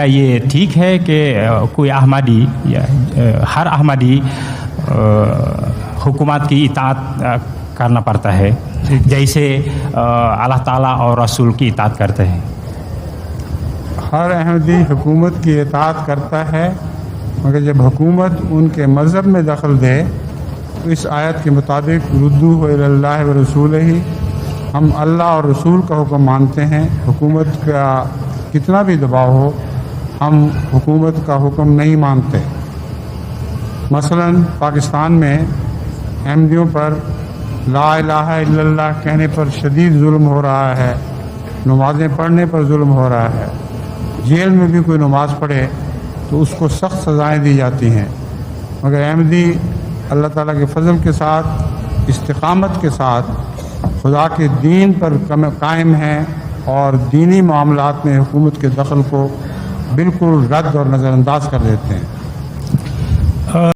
کیا یہ ٹھیک ہے کہ کوئی احمدی یا ہر احمدی حکومت کی اطاعت کرنا پڑتا ہے جیسے اللہ تعالیٰ اور رسول کی اطاعت کرتے ہیں؟ ہر احمدی حکومت کی اطاعت کرتا ہے، مگر جب حکومت ان کے مذہب میں دخل دے تو اس آیت کے مطابق ردوہ الی اللہ و رسولہ، ہم اللہ اور رسول کا حکم مانتے ہیں۔ حکومت کا کتنا بھی دباؤ ہو، ہم حکومت کا حکم نہیں مانتے۔ مثلا پاکستان میں احمدیوں پر لا الہ الا اللہ کہنے پر شدید ظلم ہو رہا ہے، نمازیں پڑھنے پر ظلم ہو رہا ہے۔ جیل میں بھی کوئی نماز پڑھے تو اس کو سخت سزائیں دی جاتی ہیں، مگر احمدی اللہ تعالیٰ کے فضل کے ساتھ، استقامت کے ساتھ خدا کے دین پر قائم ہیں اور دینی معاملات میں حکومت کے دخل کو بالکل رد اور نظر انداز کر دیتے ہیں۔